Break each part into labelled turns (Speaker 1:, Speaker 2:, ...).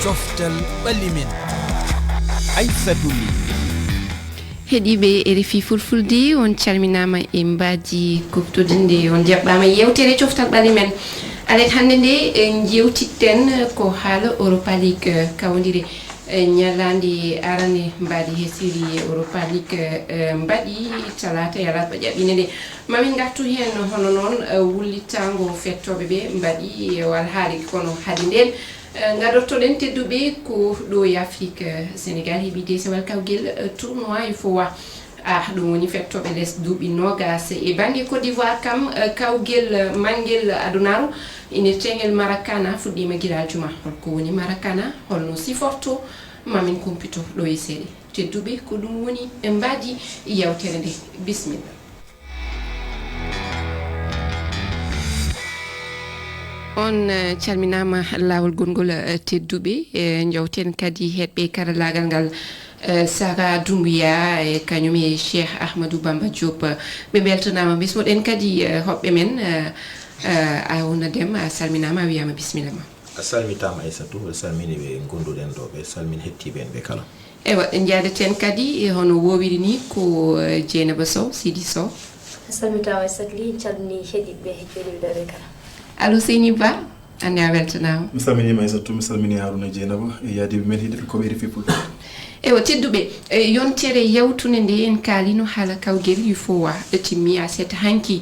Speaker 1: joftal ɓallimen Aissatou Ly
Speaker 2: heeɗiɓe RFI fulfulde on calminama e mbaji koftodinde on jaɓɓama yewtere coftal ɓalli men alet hande nde jewtitten ko haala Europa League kawdiri ñalande arane mbaɗi he série Europa League mbaɗi talata yalat ƴaɓɓine nde mamin gartu hen hono noon wullitango fettoɓe ɓe mbaɗi wal haali kono haali nden gadottoɗen tedduɓe ko ɗo e Afrique Sénégal heeɓi desewal kawguel tournoi fowa ɗum woni fettoɓe less duuɓi nogas e banggue Côte d'Ivoire kam kawguel manguel adunaru ine tengel Maracana fuɗɗima guila juma holko woni Maracana holno siforto mamin kumpito ɗo e seeɗe tedduɓe ko ɗum woni e mbaji yewtere nde bisimilla. On calminama lawol gongol tedduɓe jawten kadi heɓɓe karallagal ngal Sara Doumbouya e kañum e Cheikh Ahmadou Bamba Diop ɓe beltanama bismoɗen kadi hoɓɓe men Arouna Déme a salminama a wiyama bisimilla ma.
Speaker 3: A salmitama Aissatou a salmini ɓe gonduɗen ɗo ɓe salmini hettiɓe en ɓe kala.
Speaker 2: Ewa jaadeten kadi hono wowiri ni ko Dieynaba Sow Sidi Sow.
Speaker 4: A salmitama Aissatou Ly calmini heeɗiɓe hettiɓe ɓe kala.
Speaker 2: Allo Seyni Ba ande a weltanama.
Speaker 5: Mi salminima Aissatou mi salmini Harouna Dieynaba e yaadiɓe men heeɗiɓe koɓe RFI fulfulde.
Speaker 2: Ewa tedduɓe yontere yewtude nde en kaalino haala kawguel UFOA timmi a setta hanki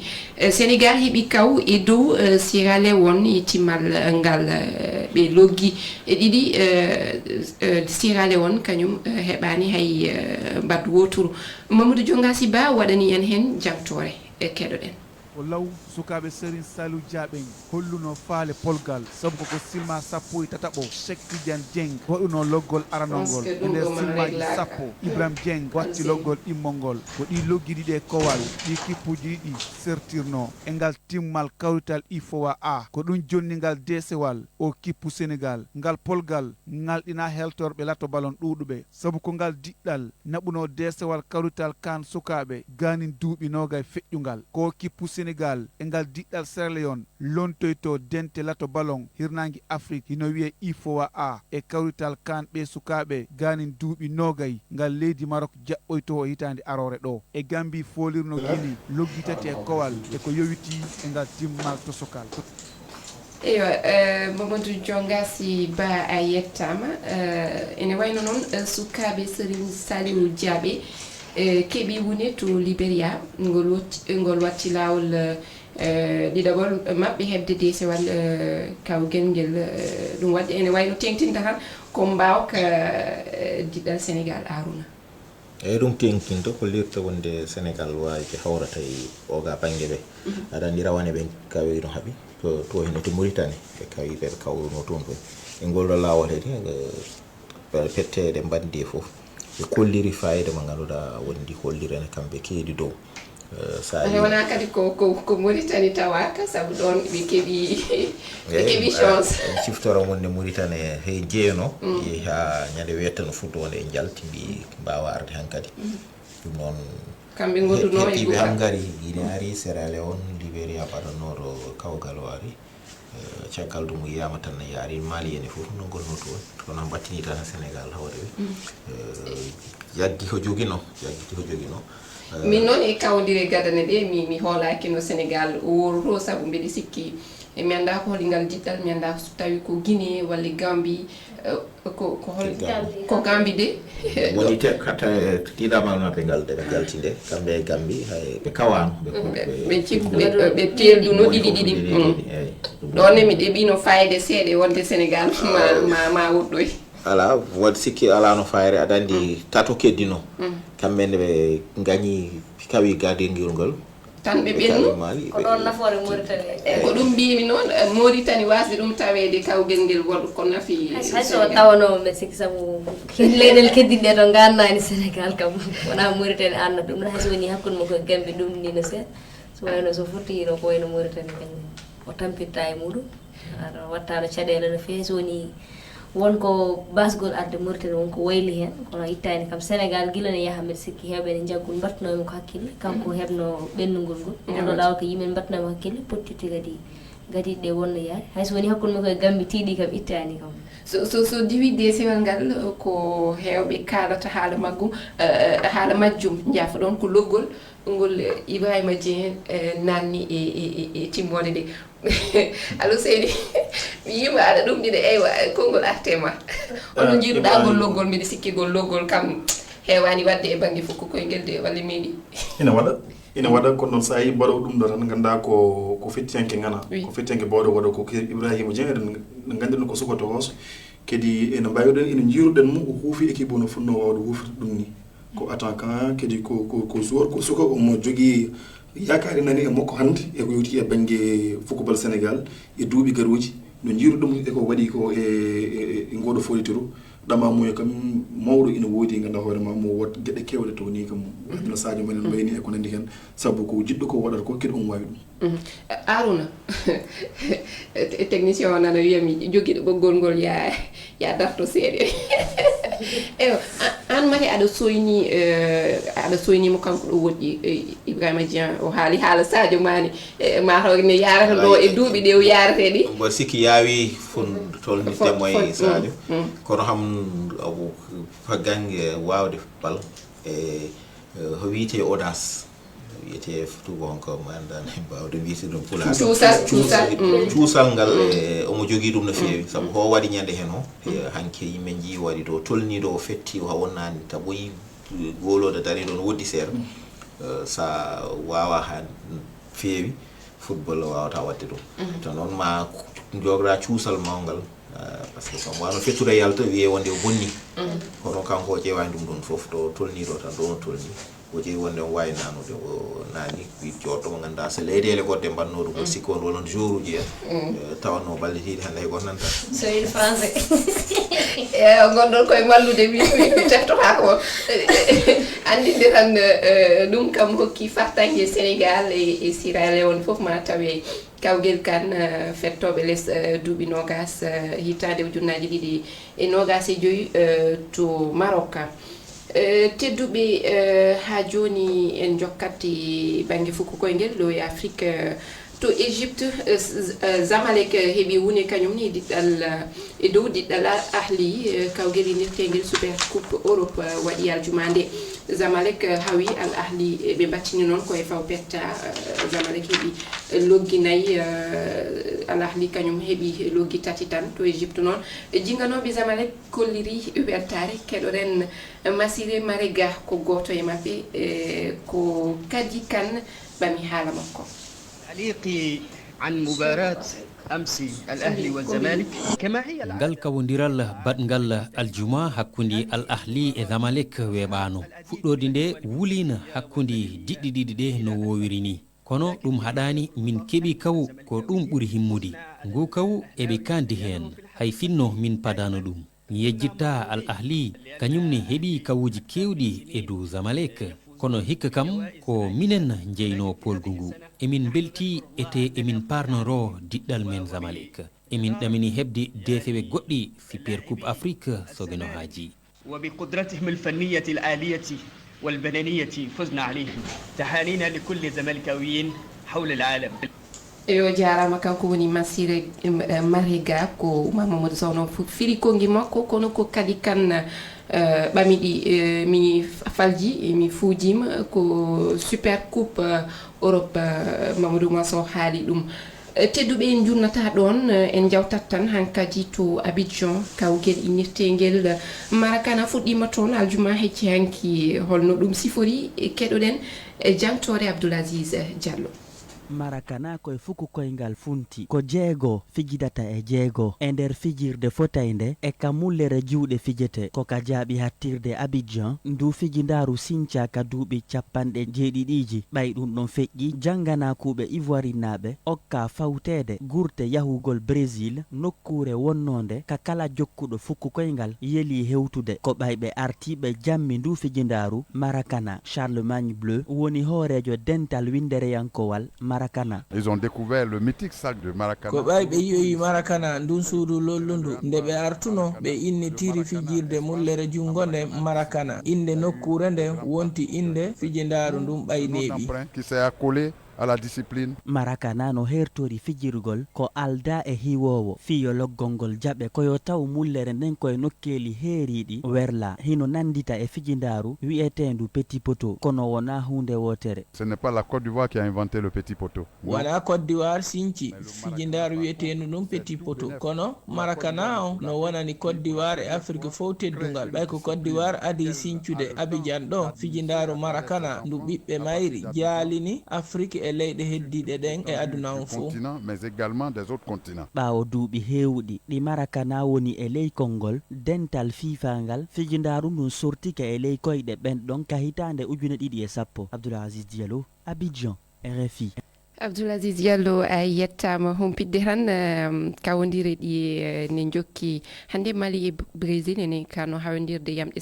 Speaker 2: Sénégal heeɓi kaw e dow Sierra Leone e timmal ngal ɓe loggi e ɗiɗi Sierra Leone kañum heɓani hay mbaddu woturu Mamadou Diongasi Ba waɗani en hen jangtore e keɗoɗen.
Speaker 6: o law sukaɓe Serigne Salou Diaɓen holluno faale polgal sabu koko silma sappo e tataɓo Cheikh Tidiane Dieng waɗuno loggol aranolngol e nder silmaji sappo Ibrahima Dieng watti loggol immolngol ko ɗi loggi ɗiɗi e kowal ɗi kippuji ɗiɗi sertirno e ngal timmal kawrital IFOA A ko ɗum jonningal desewal o kippu Sénégal ngal polgal ngalɗina heltorɓe lato balon ɗuɗuɓe sabu ko ngal diɗɗal naɓuno desewal kawrital kan sukaɓe ganin duuɓi nogay feƴƴungal ko kippu Sénégal e ngal diɗɗal Sierra Leone lontoyto dente lato ballon hirnangi Afrique hino wiye IFOA A e kawrital kan ɓe sukaɓe ganin duuɓi nogay ngal leydi Maroc jaɓɓoyto hitande arore ɗo e Gambie folirno Guinée loggi tati e kowal e ko yowiti e ngal timmal to sokal.
Speaker 2: Ewa Mamadou Diongasi Ba a yettama ene wayno noon sukaɓe Serigne Saliou Diaɓe keɓi wone to Libéria ngol watti lawol ɗiɗaɓol maɓɓe hebde desewal kawguel ngel ɗum wadde ene wayno tengtinta tan ko mbawka diɗɗal Sénégal Arouna.
Speaker 3: Eyyi ɗum tengtinto ko lirta wonde Sénégal wawi ke hawrata e oga banggue ɓe aɗa andi rawane ɓe kawino haaɓi to hino to Mauritanie ɓe kawi ɓe kawruno toon toon e ngolɗo lawol heedi pettede mbandi foof ɓe kolliri fayida mo ganduɗa wondi hollirene kamɓe keedi dow
Speaker 2: wona kadi ko Mauritanie tawaka saabu ɗon ɓe keeɓi chance
Speaker 3: ciftoro wonde Mauritanie hey jeeyano ha ñande wettano fuddode e jaltimbi mbawa arde han kadi ɗum noon
Speaker 2: kamɓe gonduno e
Speaker 3: ɓe han gari ine ari Sierra Leone Libéria ɓaɗannoɗo kawgal o ari caggal ɗum yiyama tan yaari Mali ene fof no gonno toon kono battini tan Sénégal hawre ɓe yaggi ko joguino
Speaker 2: min noon e kawdire gadane ɗe mi hoolaki no Sénégal woroto saabu mbeɗe sikki mi anda ko holingal diɗɗal mi anda so tawi ko Guinée walla Gambie ko Gambie de
Speaker 3: woni te kata tiɗamal mabɓe ngal de ɓe galtinde kamɓe e Gambie hay ɓe kawano
Speaker 2: ɓe telduno ɗiɗi ɗonne mi ɗeɓino fayde seeɗe wonde Sénégal ma woɗɗoy
Speaker 3: ala waɗi sikki ala no fayre aɗa andi tato keddino kamɓe nde ɓe gañi kawi gadengol ngol
Speaker 2: tan ɓe ɓennu
Speaker 4: ko ɗon nafoore Mauritanie
Speaker 2: ko ɗum mbimi noon Mauritanie wasde ɗum tawede kawgel ngel waɗu ko nafi
Speaker 4: hayso tawanomo mbe sikki saabu leyɗel keddiɗe to gannani Sénégal kam wona Mauritanie anna ɗum ɗon hayso woni hakkude makko Gambie ɗum nino seeɗa so wayno so fottino ko wayno Mauritanie kañum o tampirta e muɗum aɗa wattano caɗele no feewi so woni wonko basgol arde Mauritanie wonko wayli hen kono ittani kam Sénégal gila ne yaha mbeɗa sikki hewɓe ne jaggol mbatnomi ko hakkille kanko hebno ɓennugol ngol oɗo lawol ko yimɓe mbatnomi hakkille pottiti kadi gadiɗe wonno yaade hayso woni hakkude makko e Gambie tiiɗi kam ittani kam
Speaker 2: so diwi desewal ngal ko heewɓe kaalata haala majjum jaafa ɗon ko loggol ngol Ibrahima Dieng nanni e timmode nde allo Seydi mi yima aɗa ɗum ɗiɗe eywa konngol artema ono jiiruɗa ngol loggol mbiɗa sikki gol loggol kam heewani wadde e banggue fukko koyngel de walla meeɗi
Speaker 5: ina waɗa kono noon sa yi mbaɗo ɗum ɗo tan ganda ko fettiyanke ngana ko fettiyanke bawɗo waɗa ko Ibrahima Dieng eɗen gandino ko sukoto hoso kadi ene mbawiɗen ene jiiruɗen mo o huufi équipe o no fonno wawde huufirde ɗum ni ko attaquant kadi ko joueur ko suka omo jogui yakari nani e makko hande e ko yewti e banggue football Sénégal e duuɓi garoji no jiiruɗum e ko waɗi ko e ngoɗo folitiru ɗama muye kam mawɗo ina woodi ganduɗa hoore ma mo wot gueɗe kewɗe to ni kam no Sadio Mané no wayni e ko nandi hen saabu ko jiɗɗo ko waɗata ko kadi on wawi ɗum
Speaker 2: Aruna technicien o nana wiyami joguiɗo ɓoggol ngol ya darto seeɗe eyo an mate aɗa soynimo kanko ɗo woɗɗi Ibrahima Dieng o haala Sadio Mané mataw ne yarata ɗo e duuɓi ɗe o yarate ɗi
Speaker 3: mbo sikki yaawi tolnittemo e Sadio kono ham gangue wawde bal e ho wiyete audace wiyete tuba honko mo andani mbawde wiyete ɗum pulaar cuusal ngal omo jogui ɗum no feewi saabu ho waɗi ñande hen o hanke yimɓe jii waɗi ɗo tolniɗo o fetti o wonnani taɓoyi golode dari ɗo no woddi seeɗa sa wawa ha feewi football wawata wadde ɗum to noon ma jogra cuusal mawgal par ce que so wano fettude yalta wiye wonde o bonni kono kanko o ƴewani ɗum ɗon foof to tolniɗo tan ɗo no tolni o jeeyi wonde o wawi nanude o nani jotto mo ganduɗa so leyɗele goɗɗe mbannoɗum ko sikki on wolon jour uji en tawanno ballitiɗi hande hay goto nanta
Speaker 4: so yiɗi français
Speaker 2: gonɗon koye mallude mi teftota ko andinde tan ɗum kam hokki fartangue Sénégal e Sierra Leone foof ma tawe kawguel Kane fettoɓe less duuɓi nogas hitande ujunnaji ɗiɗi e nogas e joyyi to Maroc tedduɓe ha joni en jokkatti banggue fukko koyngel ɗo e Afrique to Égypte Zamalek heeɓi woni kañum ni diɗɗal e dow diɗɗal Ahli kawguel inirtengel Super Coupe Europe waɗi aljuma nde Zamalek hawi Al Ahli ɓe battini noon koye faw petta Zamalek heeɓi loggi nayyi Al Ahli kañum heeɓi loggi tati tan to Égypte noon jinganoɓe Zamalek kolliri weltare keɗoren Massiré Marega ko goto e mabɓe ko Kadi Kane ɓami haala makko
Speaker 7: تعليقي عن مباراة أمس الأهلي والزمالك كما هي
Speaker 1: ngal kawodiral badngal aljuma hakkundi Al Ahli e Zamalek weɓano fuɗɗode nde wulina hakkundi diɗɗi ɗe no wowiri ni kono ɗum haɗani min keɓi kaw ko ɗum ɓuri himmude ngu kaw eɓe kandi hen hay finno min padano ɗum mi yejjitta Al Ahli kañumne heeɓi kawuji kewɗi e dow Zamalek kono hikka kam ko minen jeyno polgu ngu emin belti ete emin parnoro diɗɗal men Zamalek emin ɗamini hebde defeɓe goɗɗi Super Coupe Afrique sogeno haaji
Speaker 7: وبقدرتهم الفنية العالية والبدنية فزنا عليهم تهانينا لكل زملكاويين حول العالم
Speaker 2: yo jarama kanko woni Massiré Marega ko Mamadou Sow noon firi kongi makko kono ko Kadi Kane ɓamiɗi mi falji mi fuujima ko Super Coupe Europe Mamadou Sow haali ɗum tedduɓe en jurnata ɗon en jawtat tan hankadi to Abidjan kawguel inirtengel Maracana fuɗɗima toon aljuma hecci hanki holno ɗum sifori keɗoɗen jantore Abdoulaziz Diallo
Speaker 8: Maracana koye fuku koyngal funti ko jeego fijidata e jeego e nder fijirde fotayde e ka mullere juuɗe fijete ko ka jaaɓi hattirde Abidjan ndu fijindaru Sinthia ka duuɓi capanɗe jeeɗiɗiji ɓay ɗum ɗon feƴƴi janganakuɓe ivoirinaɓe okka fawtede gurte yahugol Brésil nokkure wonnode ka kala jokkuɗo fuku koyngal yeeli hewtude ko ɓayɓe artiɓe jammi ndu fijindaru Maracana Charlemagne Bleu woni hoorejo dental windereyankowal Maracana.
Speaker 9: Ils ont découvert le mythique sac de Maracana.
Speaker 10: Ko ɓay ɓe yi'oyi Maracana ndun suudu lollundu nde ɓe artuno ɓe innitiri fijirde mullere jungo nde Maracana inde nokkure nde wonti inde fijindaru ndun ɓay neeɓi
Speaker 9: qui s'est accolé à la discipline.
Speaker 8: Maracana no hertori fijirgol ko alda e hiwowo fiyo loggol ngol jaɓe koyo taw mullere nden koye nokkeli heeriɗi werla hino nandita e fijindaru wi'etendu petit poteau kono wona hunde wotere.
Speaker 9: Ce n'est pas la Côte d'Ivoire qui a inventé le petit poteau.
Speaker 10: Wona Côte d'Ivoire sinci fijindaru wi'etendu ɗum petit poteau kono Maracana o no wonani Côte d'Ivoire e Afrique fof teddungal ɓay ko Côte d'Ivoire adi sincude Abidjan ɗo fijindaru Maracana ndu ɓiɓɓe mayri jaalini Afrique e leyɗe heddiɗe ɗen e aduna on fof
Speaker 9: mais également des autres continents.
Speaker 8: ɓawo duuɓi heewɗi ɗi Maracana woni e ley konngol dental FIFA ngal fijindaru ndun sortike e ley koyɗe ɓenɗon ka hitande 2010. Abdoulaziz Diallo, Abidjan, RFI.
Speaker 2: Abdoulaziz Diallo a yettama humpidde tan kawodire ɗi ne jokki hande Mali e Brésil ene kano hawndirde yamɗe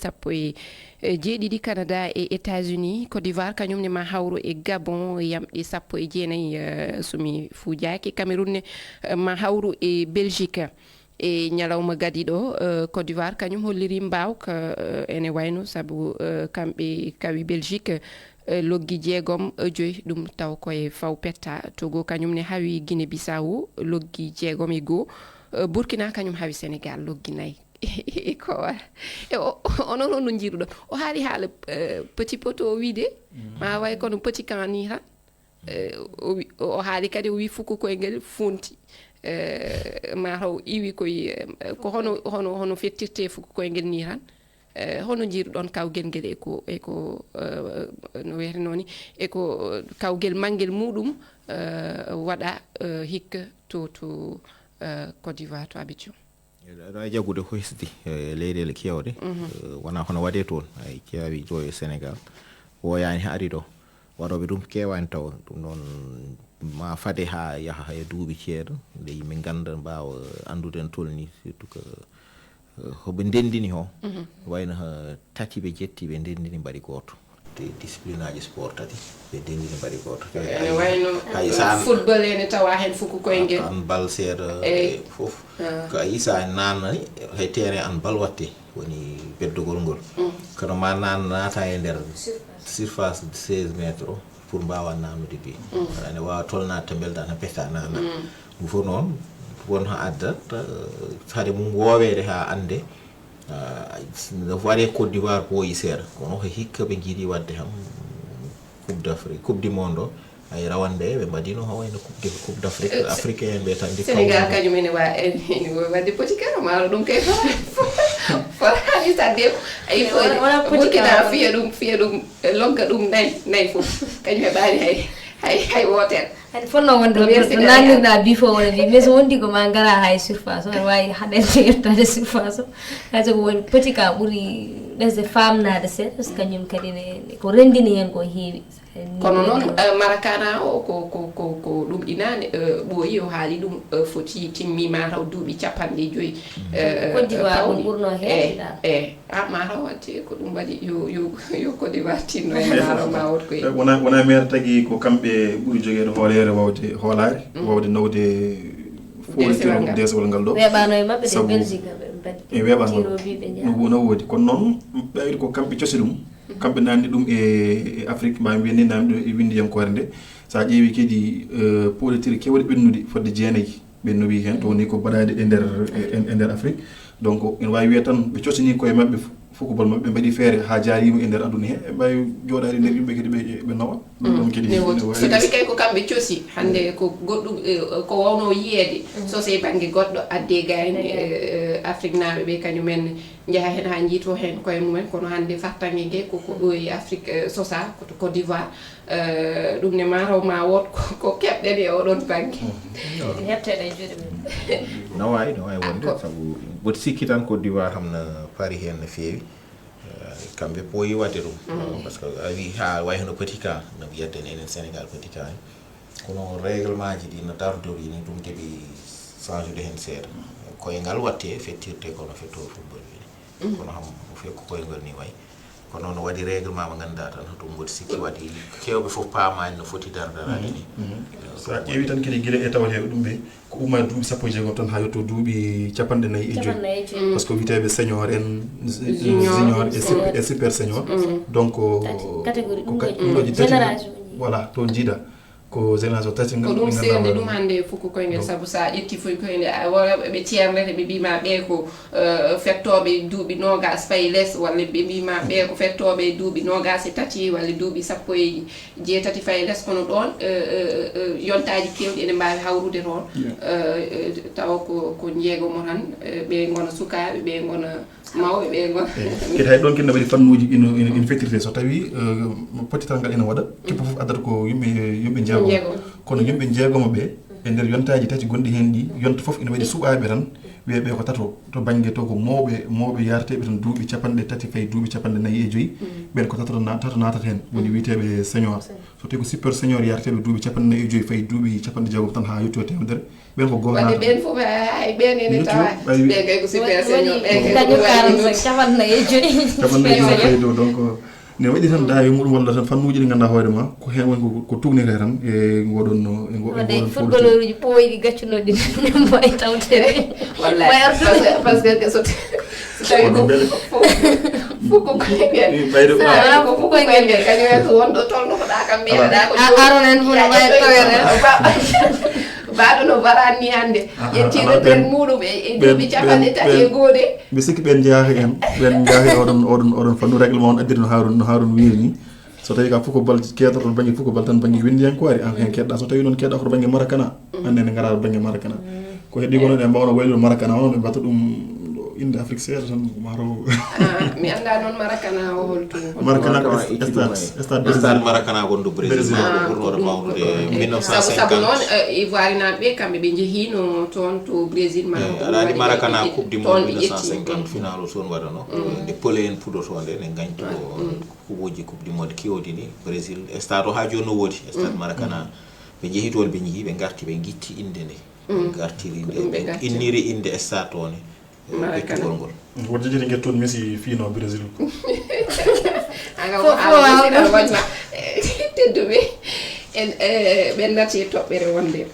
Speaker 2: 17 Canada e États-Unis Côte d'Ivoire kañumne ma hawro e Gabon yamɗe 19 sumi fujaki Cameroun ne ma hawro e Belgique e ñalawma gadi ɗo Côte d'Ivoire kañum holliri mbawka ene wayno saabu kamɓe kawi Belgique loggi 6-5 ɗum taw koye faw petta Togo kañum ne hawi Guinée Bissau loggi 6-1 Burkina kañum hawi Sénégal loggi 4 ko onon on no jiruɗon o haali haala petit poteau o wiide ma way kono petit camp ni tan o haali kadi o wi fukko koyngel funti mataw iwi koye ko hono fettirte fukko koyngel ni tan hono jiruɗon kawgel ngel eko no wiyete noon eko kawgel mangel muɗum waɗa hikka to Côte d'Ivoire to Abidjan.
Speaker 3: Aɗa jaggude ko hesdi leyɗele kewɗe wona hono waɗe toon ay keewi to e Sénégal woyani ha ari ɗo waɗoɓe ɗum kewani taw ɗum noon ma fade ha yaaha e duuɓi ceeɗo nde yimɓe ganda mbawa andude en tolni surtout que hoɓe ndendini ho wayno tati ɓe jetti ɓe ndendini mbaɗi goto discipline aji sport tati ɓe ndendini mbaɗi goto
Speaker 2: ene wayno football ene tawa hen fukko koyngel
Speaker 3: an bal seeɗa e fof ko a yi sa nanani hay terrain an bal watte woni beddugol ngol kono ma naata e nder surface 16 métres o pour mbawa nanude bi ane wawa tolnade to belda tan petta nana ɗum fof noon won ha addata hade mum woowede ha ande no waɗe Côte d'Ivoire ɓooyi seeɗa kono ko hikka ɓe jiiɗi wadde ham coupe d'Afrique coupe du monde o ay rawande ɓe mbaɗino ho wayno coupe d'Afrique africain ɓe tan
Speaker 2: Sénégal kañum ene wadde petit kara maaro ɗum kay forani sadde ay Burkina fiya ɗum logga ɗum nayyi fof kañum heɓani hay wotere
Speaker 4: hade fonno wonde nanirɗa bifo wona bi mais so wondi ko ma ngara hay surface o wawi haɗende yettade surface o hayso ko woni petit ka ɓuuri ɗesde famnade seeɗa parce que kañum kadi ko rendini hen ko heewi
Speaker 2: kono noon Maracana o ko ɗum ɗinane ɓooyi o haali ɗum foti timmi mataw duuɓi 50
Speaker 4: Côte d'Ivoire on ɓurno heewiɗa
Speaker 2: mataw wadde ko ɗum waɗi yo Côte d'Ivoire tinno e mataw ma wot koye
Speaker 5: wona mere tagui ko kamɓe ɓuuri joguede hoolere wawde hoolare wawde nawde foolitiro desewol ngal ɗo
Speaker 4: weeɓano e mabɓe de Belgique
Speaker 5: e weeɓano no woodi kono noon ɓayde ko kamɓe cosi ɗum kamɓe nanni ɗum e Afrique ma wiye ni namdi ɗum e windiyankore nde sa ƴeewi kadi politique kewɗe ɓennude fodde 9 ɓennowi hen to woni ko baɗade e nder Afrique donc ene wawi wiye tan ɓe cosini koye mabɓe fukobol mabɓe ɓe mbaɗi feere ha jaarima e nder aduna he ɓe mbawi joɗade nder yimɓe kadi ɓe nawa ɗum kadi
Speaker 2: so tawi kay ko kamɓe cosi hande ko goɗɗum ko wawno yiyede so sey banggue goɗɗo adde gayni Afrique naaɓe ɓe kañumen jaaha hen ha jiito hen koye mumen kono hande fartangue gue koko ɗo e Afrique sosa koto Côte d'Ivoire ɗum ne mataw ma wot ko keɓɗen e oɗon banggue
Speaker 4: heɓteɗe e juuɗe men
Speaker 3: no wawi wonde saabu mboɗo sikki tan Côte d'Ivoire hamno paari hen no feewi kamɓe pooyi wadde ɗum par ce que a wi ha way hono petit cas no wiyadden enen Sénégal petit cas kono réglement ji ɗi no dardori ni ɗum deeɓi change de hen seeɗa koyngal watte fettirte kono fetto football wini kono ham o fe ko koyngal ni way kono no waɗi réglement mo ganduɗa tan hoto mboɗo sikki waɗi kewɓe foof paamani no foti dardarade ni
Speaker 5: sa ƴeewi tan kadi guila e tawateɓe ɗum ɓe ko umma duuɓi 16 tan ha yetto duuɓi 45 par ce que witeɓe senior en junior et super senior donc ko catégorie voilà toon jiiɗa ko génération tati
Speaker 2: ko ɗum seerde ɗum hannde fukko koyngel sabu sa ƴetti foy koynde worɓe ɓe ceernete ɓe mbima ɓe ko fettoɓe duuɓi nogas fayi less walla ɓe mbima ɓe ko fettoɓe duuɓi nogas e tati walla duuɓi 17 fayi less kono ɗon yontaji kewɗi ene mbawi hawrude toon taw ko jeego mo tan ɓe gona sukaɓe ɓe gona mawɓe ɓe gona
Speaker 5: kadi hay ɗon kene waɗi fannuji ina fettirte so tawi pottital ngal ene waɗa keppo foof addata ko yimɓe jeego kono yimɓe jeegomo ɓe e nder yontaji tati gonɗi hen ɗi yonta foof ina waɗi suɓaɓe tan wiyeɓe ko tato to banggue to ko mawɓe yarteɓe tan duuɓi 3 fayi duuɓi 4 ɓen ko tato natata hen woni wiyeteɓe senior so tawi ko super senior yarteɓe duuɓi 4 fayi duuɓi 60 tan ha yetto temedere ɓen ko goto
Speaker 2: wadde ɓen fof ay ɓen ene tawa ɓe kay ko super senior
Speaker 5: fayi dow donc ne waɗi tan daawi muɗum walla tan fannuji ɗi ganduɗa hoore ma ko hen woni ko tugnete tan e ngoɗon
Speaker 4: footballeur uji ɓooyiɗi gaccunoɗi ne mbawi tawtere
Speaker 2: wallahi par ce que so tawi fukko koyngel ko fukko koyngel kañum en ko wonɗo tolno ko ɗa kam mbiyeɗa ko
Speaker 4: aronen fo no wawi tawere
Speaker 2: mbaɗo no waranni hannde ƴetti retraite muɗum e duuɓi 30
Speaker 5: ɓe sikki ɓen jaahi oɗon fannu règlement on addiri no Haroun wiiri ni so tawi ka football keedoto banggue football tan banggue windiyankore an hen keɗɗa so tawi noon keɗɗa koto banggue marakana annene gara banggue marakana ko heddi ko noon e mbawno waylude marakana on ɓe mbatta ɗum inde Afrique seeɗa tan maro
Speaker 2: mi anda noon marakana o holto
Speaker 5: marakana
Speaker 3: stade marakana gonɗo Brésil ɓurnoɗo mawnude 1950
Speaker 2: sabu noon Ivoire naɓe ɓe kamɓe ɓe jehino toon to Brésil
Speaker 3: aɗa andi marakana coupe du monde 1950 final o toon waɗano nde Pelé en puɗotonde ne gañto kuɓoji coupe du monde kewɗi ni Brésil stade o ha joni no woodi stade marakana ɓe jeehi toon ɓe jeehi ɓe garti ɓe guitti inde nde ɓe gartiri nde ɓe inniri inde stade o ne ɓettugol ngol
Speaker 5: woto jejiti guettoon Messi fiino Brésil
Speaker 2: aga aɗa wañma tedduɓe en ɓen nati toɓɓere wonde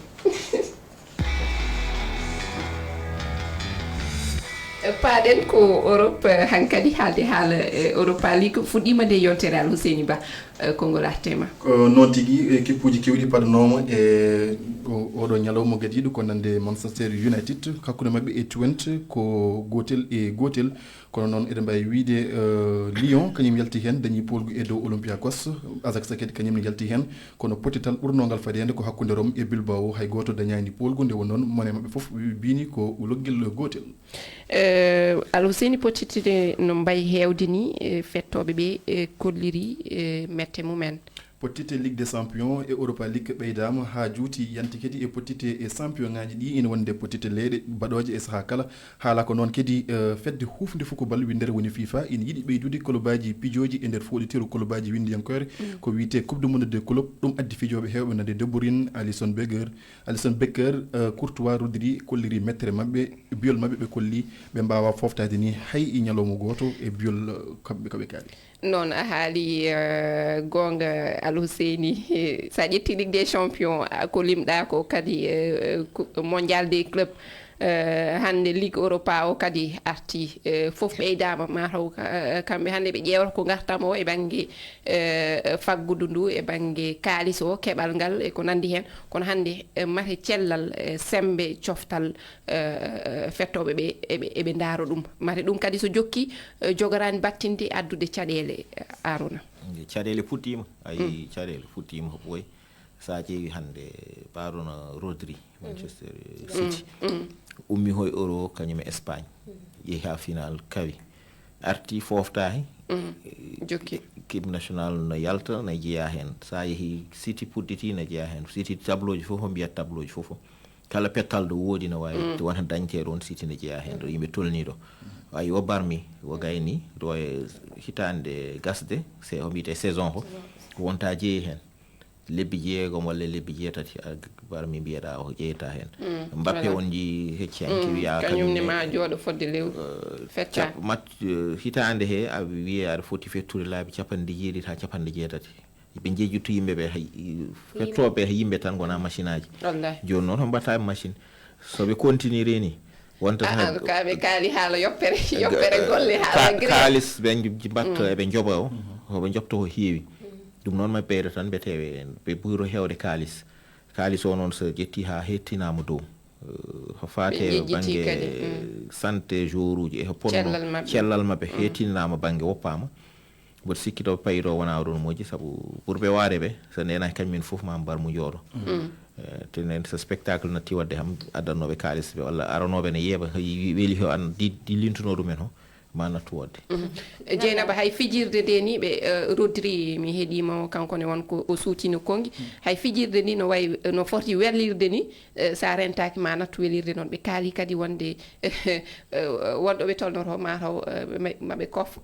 Speaker 2: paaɗen ko Europe hankadi haalde haala Europa League fuɗɗima nde yontere Alhousseyni Ba konngol artema
Speaker 5: noon tigui keppuji kewɗi paɗanoma e oɗo ñalawma gadiɗo ko nande Manchester United hakkude mabɓe e Twente ko gotel e gotel kono noon eɗen mbawi wiide Lyon kañum yalti hen dañi polgu e dow Olympiakos Ajax kadi kañum ne yalti hen kono pottital ɓurnogal fadede ko hakkude Rome e Bilbao hay goto dañani polgu nde won noon mone mabɓe foof bini ko loggel gotel
Speaker 2: Alhousseyni pottitide no mbayi hewde ni fettoɓe ɓe kolliri mette mumen
Speaker 5: pottite Ligue des Champions e Europa League ɓeydama ha juuti yanti kadi e pottite e champion ngaji ɗi ina wonde pottite leyɗe baɗoje e saaha kala haala ko noon kadi fedde hufde football windere woni FIFA ina yiiɗi ɓeydude kolobaji pijoji e nder foɗiteru kolobaji windiyankore ko wiyete coupe du monde des clubs ɗum addi fijoɓe hewɓe nande De Bruyne Alisson Becker Courtois Rodri kolliri mettere mabɓe biol mabɓe ɓe kolli ɓe mbawa foftade ni hay i ñalawma goto e biol kamɓe kaɓe kaali
Speaker 2: noon a haali gonga Alhousseyni sa ƴetti Ligue des Champions ko limɗa ko kadi mondial des clubs hande Ligue Europa o kadi arti fof ɓeydama mataw kamɓe hande ɓe ƴewata ko gartama o e banggue faggudu ndu e banggue kalis o keɓal ngal e ko nandi hen kono hande mate cellal sembe coftal fettoɓe ɓe eɓe daaro ɗum mate ɗum kadi so jokki jogorani battinde addude caɗele Arona
Speaker 3: caɗele fuɗɗima ayi caɗele fuɗɗima ko ɓooy sa ƴeewi hande baɗono Rodri Manchester City ummi hoye Euro kañum e Espagne yeehi ha final kawi arti foftaki
Speaker 2: jokki
Speaker 3: équipe national no yalta no jeeya hen sa yeehi City puɗɗiti no jeeya hen City tableau ji fof o mbiyat tableau ji fof kala pettal do woodi no wawi wona dañte ɗon City no jeeya hen ɗo yimɓe tolniɗo ayi o barmi o gayni ɗo e hitande gasde o mbiyete saison ko wonta jeeyi hen lebbi jeegom walla lebbi jeetati barmi mbiyeɗa o ƴeyta hen Mbappé on ji hecci hanki wiya
Speaker 2: kañumne ma jooɗo fodde lewru fecca
Speaker 3: hitande he a wiye aɗa foti fettude laabi 90 ha 90 ɓe jejjuttu yimɓeɓe fettoɓe yimɓe tan gona machine aji joni noon ho mbatta machine soɓe continue ni wonta
Speaker 2: kaɓe kaali haala yoppere golle haala
Speaker 3: kalis ɓe mbatta eɓe joɓa o hoɓe jopta ko heewi ɗum noon ma ɓeyda tan mbiyeteɓe ɓe ɓuri hewde kalis o noon so ƴetti ha hettinama dow ko fate banggue santé jour uji e ponno cellal mabɓe hettinama banggue woppama mboɗo sikki to payito wona ɗon moƴƴi saabu ɓurɓe waade ɓe so nenaki kañumen foof ma mbar mu jooɗo tenen so spectacle natti wadde ham addannoɓe kalis ɓe walla aranoɓe ne yeeɓa weeli ho an dillintuno ɗumen ho ma nattu wadde
Speaker 2: Dieynaba hay fijirde nde ni ɓe Rodri mi heeɗima kanko ne wonko o suutino kongi hay fijirde ni no wayi no foti wellirde ni sa rentaki ma nattu welirde noon ɓe kaali kadi wonde wonɗo ɓe tolnoto mataw maɓe kof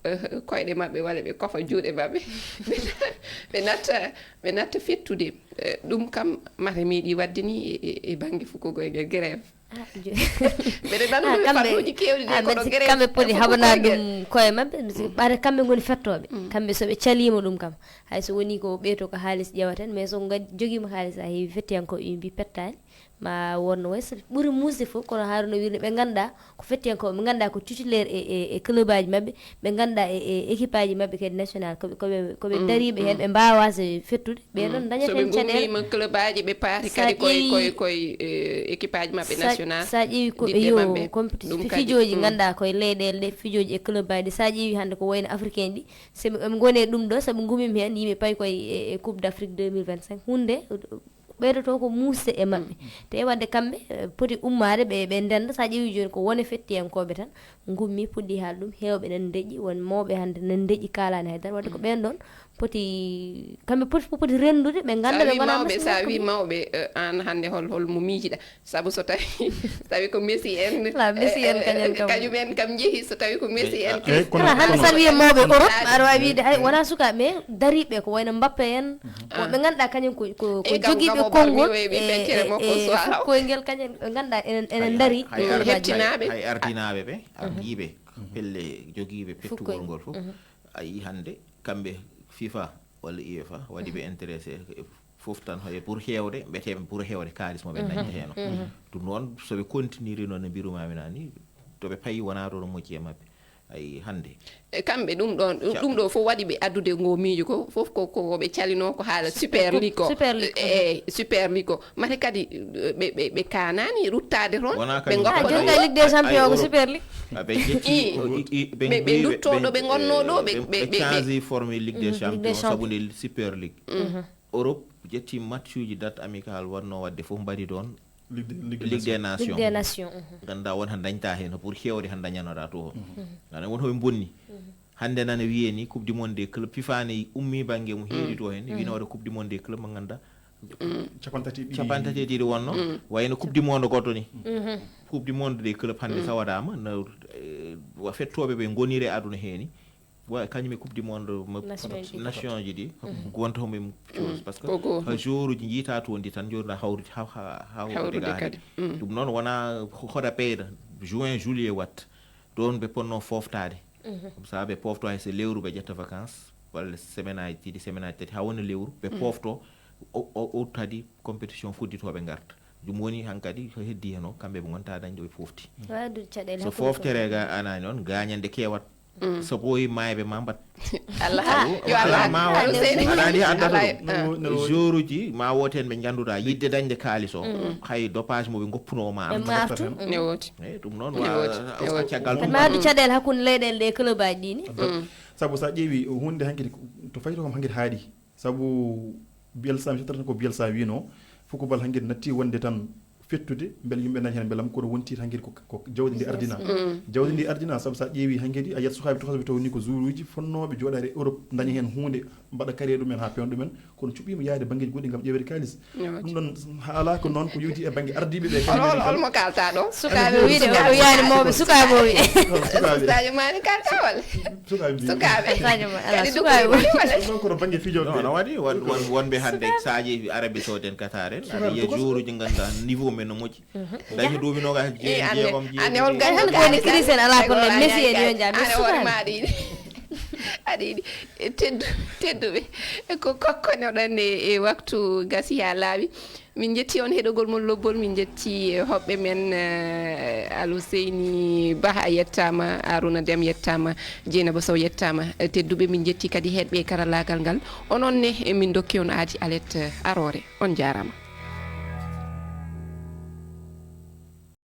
Speaker 2: koyɗe mabɓe walla ɓe kofa juuɗe mabɓe ɓe natta fettude ɗum kam mata meeɗi wadde ni e banggue fukkogoygel grève
Speaker 4: kamɓe poti haɓana ɗum koye mabɓe ɓaade kamɓe goni fettoɓe kamɓe soɓe calima ɗum kam hay so woni ko ɓeyto ko haalis ƴewaten mais so joguima haalis a heewi fettiyankoɓe yimbi pettani ma wonno way so ɓuuri musde fof kono haaruno wirde ɓe ganduɗa ko fettiyankoɓe ɓe ganduɗa ko titulaire e club aji mabɓe ɓe ganduɗa e équipe aji mabɓe kadi national koɓe dariɓe hen ɓe mbawa so fettude ɓe ɗon dañat hen caɗele
Speaker 2: club aji ɓe paati kadi koye équipe aji mabɓe national
Speaker 4: sa ƴeewi koɓe yo compétition fijoji ganduɗa koye leyɗele ɗe fijoji e club aji ɗi sa ƴeewi hande ko wayno africain ɗi soɓe gone ɗum ɗo soɓe gumimi hen yimɓe payi koye e coupe d' afrique 2025 hunde ɓeydoto ko musde e mabɓe te wadde kamɓe poti ummade ɓe ndenda sa ƴeewi joni ko wone fettiyankoɓe tan gummi puɗɗi haal ɗum hewɓe nan deƴƴi won mawɓe hande nan deƴƴi kalani haydara wadde ko ɓen ɗon poti kamɓe poti rendude ɓe ganda ɓe
Speaker 2: mawɓe sa wi mawɓe an hande holmo miijiɗa saabu so tawi ko Messi en
Speaker 4: Messi en
Speaker 2: kañumen kam jeehi so tawi ko Messi en
Speaker 4: hande sa wiye mawɓe Europe aɗa wawi wiide hay wona sukaɓe mais dariɓe ko wayno Mbappé en woɓe ganduɗa kañum ko joguiɓe konngol koyngel kañum ɓe ganduɗa enen daari
Speaker 2: hettinaɓe
Speaker 3: hay ardinaɓe ɓe ardiɓe pelle joguiɓe pettugol ngol fof ayi hande kamɓe FIFA walla UEFA waɗi ɓe intéressé fof tan hoye pour hewde mbiyeteɓe pour hewde kalis moɓe dañta heno ɗum noon soɓe continue noon no mbirumami nani toɓe payi wona ɗo no moƴƴi e mabɓe ay hande
Speaker 2: kamɓe ɗum ɗo fof waɗi ɓe addude ngo miijo ko fof koɓe calino ko haala super league ko super league ko mate kadi ɓe kanani ruttade toon ɓe
Speaker 4: goppa ligue des champions ko super league
Speaker 2: ɓe duttoɗo ɓe gonno ɗo
Speaker 3: ɓe changi forme ligue des champions sabude super league Europe ƴetti match uji date amical wonno wadde fof mbaɗi ɗon ligue des nations ganduɗa won han dañta hen pour hewde han dañanoɗa to ana won hoɓe bonni hande nane wiye ni coupe du monde des clubs FIFA ne ummi banggue mo heedi to hen winode coupe du monde des clubs mo ganduɗa capantati ɗiɗi wonno wayno coupe du monde goɗɗo ni coupe du monde des clubs hande sa waɗama no fettoɓe ɓe goniri aduna heeni wa kañum e coupe du monde nation ji ɗi wonta homo chose par ce que jour uji jiita to ndi tan joɗɗa hawrude kadi ɗum noon wona hoɗa ɓeyda juin juillet watta ɗon ɓe ponno foftade sa ɓe pofto hay so lewru ɓe ƴetta vacances walla semaine aji ɗiɗi semaine aji tati ha woni lewru ɓe pofto o tadi compétition fudditoɓe garta ɗum woni hankadi ko heddi hen o kamɓe ɓe gonta dañde ɓe fofti so foftere ga anani noon gañande kewat so ɓooyi mayɓe ma mbat aɗani addata ɗum jour uji ma wooti hen ɓe ganduɗa yidde dañde kalis o hay dopage moɓe goppuno ma
Speaker 2: ne woti
Speaker 3: ɗum noon caggal
Speaker 4: ma addu caɗele hakkude leyɗele ɗe club aji ɗini
Speaker 5: saabu sa ƴeewi hunde hankkadi to fayi to kam hankkadi haaɗi saabu Bielsa mi sittata ko Bielsa wino football hankkadi natti wonde tan fettude beele yimɓe dañi hen beelam koɗo wonti hankkadi ko jawdi ndi ardina jawdi ndi ardina saabu sa ƴeewi hankkadi a yiyat sukaɓe tokaɓe taw ni ko jour uji fonnoɓe joɗade Europe dañi hen hunde mbaɗa carriére ɗumen ha pewna ɗumen kono cuɓima yaade banggueji goɗɗi gam ƴewede kalis ɗum ɗon haala ko noon ko yewti e banggue ardiɓe ɓe
Speaker 2: holmo kalta ɗo
Speaker 4: sukaɓe wiide o yaani mawɓe sukaɓe o wi
Speaker 2: Sadio Mané kalta walla sukaɓe
Speaker 5: ɗon kono banggue fijoɓe
Speaker 3: no waɗi wonɓe hande sa ƴeewi Arabie Saoudite Qatar en aɗa yiya jour uji ganduɗa niveau men no moƴƴi dañi duuminoga jeegom
Speaker 2: ane hol
Speaker 4: gani woni crise en ala probléme Messi en yo jam
Speaker 2: aɗa yiɗi tedduɓe ko kokkoneɗon e waktu gasi ha laaɓi min jetti on heɗogol mon lobbol min jetti hoɓɓe men Alou Seyni Ba a yettama Arouna Deme yettama Dieynaba Sow yettama tedduɓe min jetti kadi heɗɓe karallagal ngal ononne min dokki on aadi Alet Arore on jarama